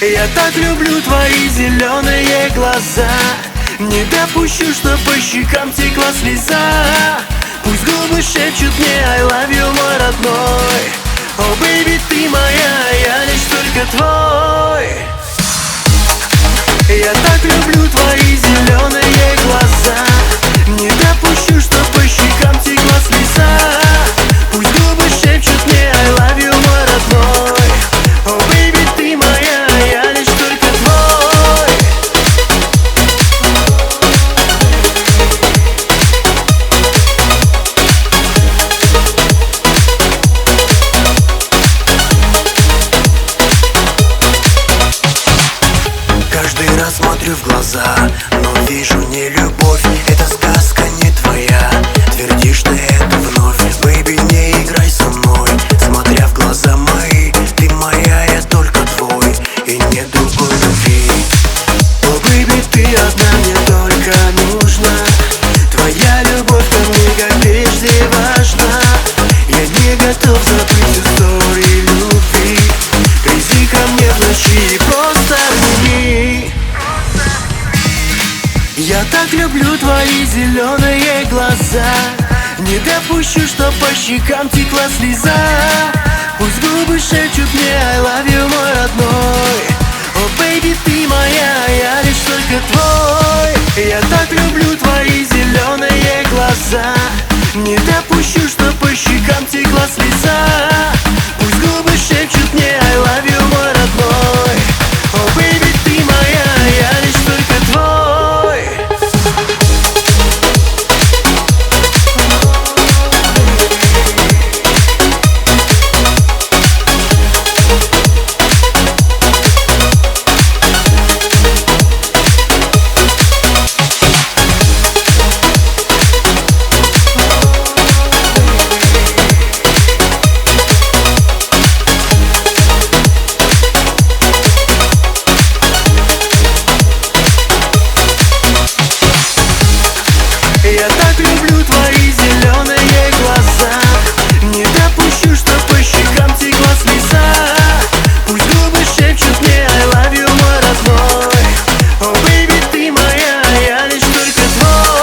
Я так люблю твои зеленые глаза. Не допущу, что по щекам текла слеза. Пусть губы шепчут мне I love you, мой родной. О, бэйби, ты моя, я лишь только твой. Я так люблю твои зеленые глаза. Не допущу, что по щекам текла слеза. Пусть губы шепчут мне I love you, мой родной. О, бэйби, ты моя, я лишь только твой. Каждый раз смотрю в глаза, но вижу не любовь. Это сказка не твоя, твердишь ты это вновь. Бэйби, не играй со мной, смотря в глаза мои. Ты моя, я только твой, и нет другой любви. О, бэйби, ты одна мне только нужна. Твоя любовь ко мне как прежде важна. Я не готов забыть истории любви. Приди ко мне в ночи и просто обними. Я так люблю твои зеленые глаза. Не допущу, что по щекам текла слеза. Пусть губы шепчут мне I love you, мой родной. О, бэйби, ты моя, я лишь только твой. Я так люблю твои зеленые глаза. Не допущу, что по щекам текла слеза. Пусть губы шепчут мне I love you, мой родной. О, бэйби, ты моя, я лишь только твой. Я так люблю твои зеленые глаза. Не допущу, что по щекам текла слеза. Пусть губы шепчут мне I love you, мой родной. О, бэйби, ты моя, я лишь только твой.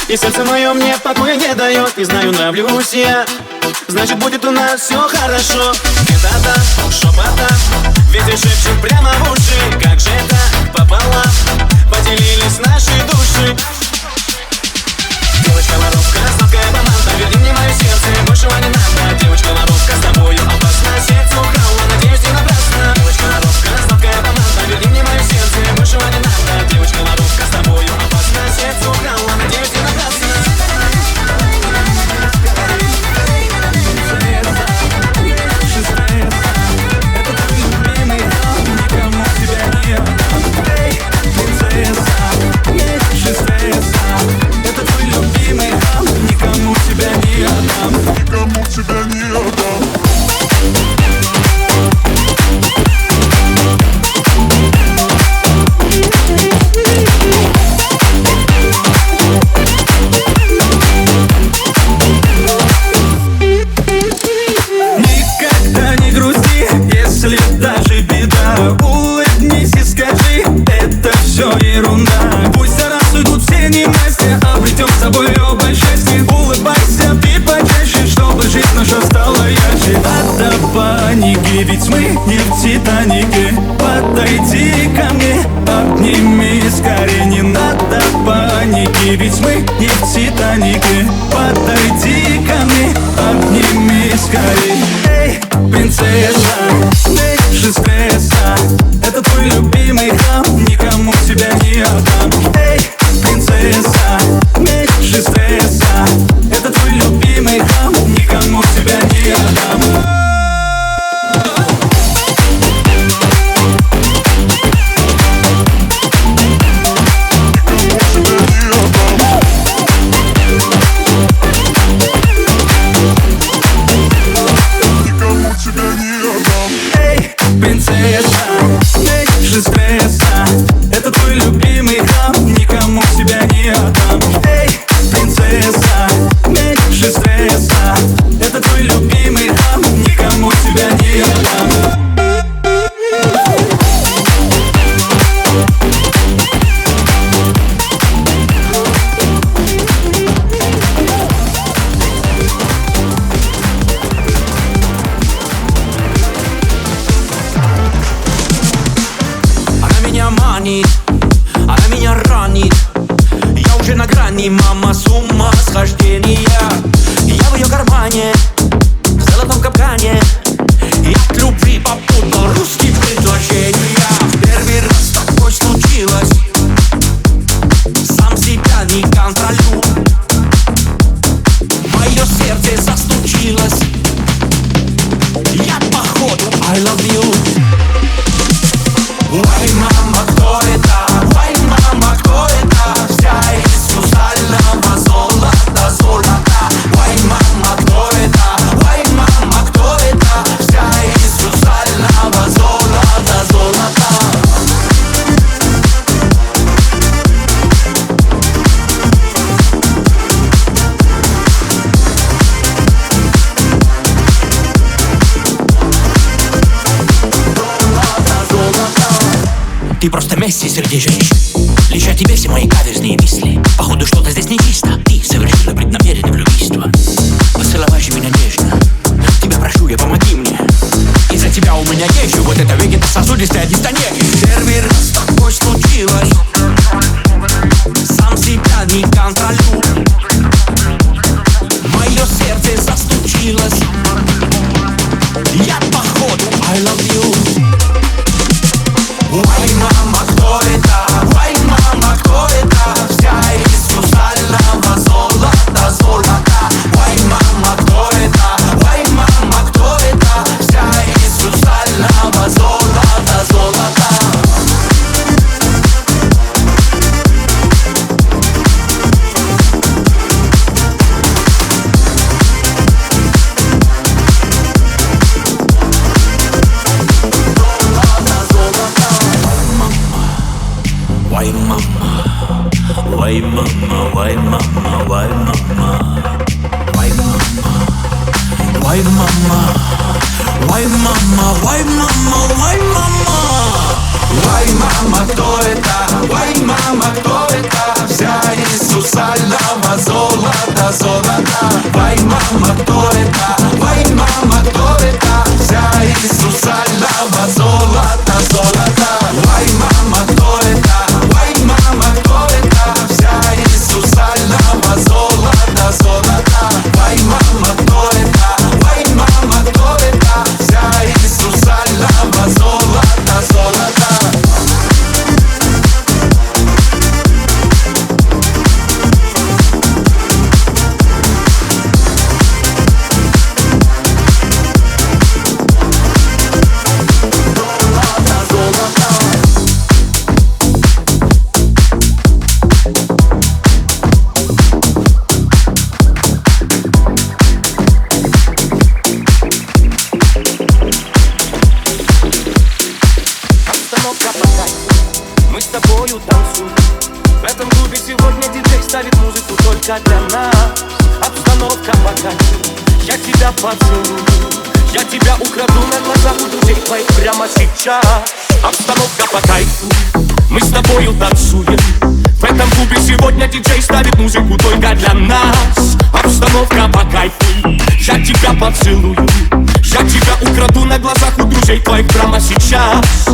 И сердце мое мне покоя не дает. И знаю, нравлюсь я, значит будет у нас все хорошо. Где-то там шепотом ветер шепчет прямо в уши. Как же это пополам поделились наши души. Девочка-воровка, сладкая помада, верни мне мое сердце, большего не надо. Девочка-воровка, с тобою опасно, сердце украла, надеюсь, не напрасно. Девочка-воровка, сладкая помада, верни мне мое сердце, большего не надо. Девочка-воровка, с тобою опасно, сердце украла, надеюсь, не напрасно. принцесса, эй, шестесса, это твой любимый хам, никому тебя не отдам. Эй, принцесса, эй, шестесса, это твой любимый хам, никому тебя не отдам. Принцесса, эй, шестесса, это твой любимый хам, никому тебя не отдам. Эй, принцесса, эй, шестесса, это твой любимый хам, никому тебя не отдам. Она меня ранит. Я уже на грани, мама, с ума схождения. Я в ее кармане, в золотом капкане. Я от любви попутал русские предложения. Первый раз такое случилось, сам себя не контролю. Мое сердце застучилось. Я походу I love you. Ой, мама, кто это? Ой, мама, кто это? Вся из сусального золота, золота. Ой, мама, кто это? Ой, мама, кто это? Вся из сусального золота, золота. Ты просто Месси среди женщин. Лишь о тебе все мои каверзные мысли. Походу что-то здесь нечисто. Ты совершила преднамеренное влюбийство. Поцеловай же меня нежно. Тебя прошу, я помоги мне. Из-за тебя у меня есть вот это вегетососудистая дистония. Первый раз такое случилось, сам себя не контролю. Мое сердце застучилось. Я походу I love you. Ой, мама, кто это? Ой, мама, кто это? Вся из сусального золота, золота. Ой, мама, кто это? Ой, мама, кто это? Вся из сусального золота, золота. Why mama, why mama, why mama, why mama, why mama, why mama, why mama, why mama, why mama. Why mama, кто это? Why mama, кто это? Вся из сусального золота, золота. Why mama, кто это? Why mama, кто это? Вся из сусального золота, золота. Why mama, кто это? Why mama, кто это? Вся из сусального золота, золота. Why mama, кто это? Why mama, кто это? Вся из сусального золота, золота. Мы с тобою танцуем. В этом клубе сегодня диджей ставит музыку только для нас. Обстановка по кайфу. Я тебя поцелую, я тебя украду на глазах у друзей твоих прямо сейчас. Обстановка по кайфу. Мы с тобою танцуем. В этом клубе сегодня диджей ставит музыку только для нас. Обстановка по кайфу. Я тебя поцелую, я тебя украду на глазах у друзей твоих прямо сейчас.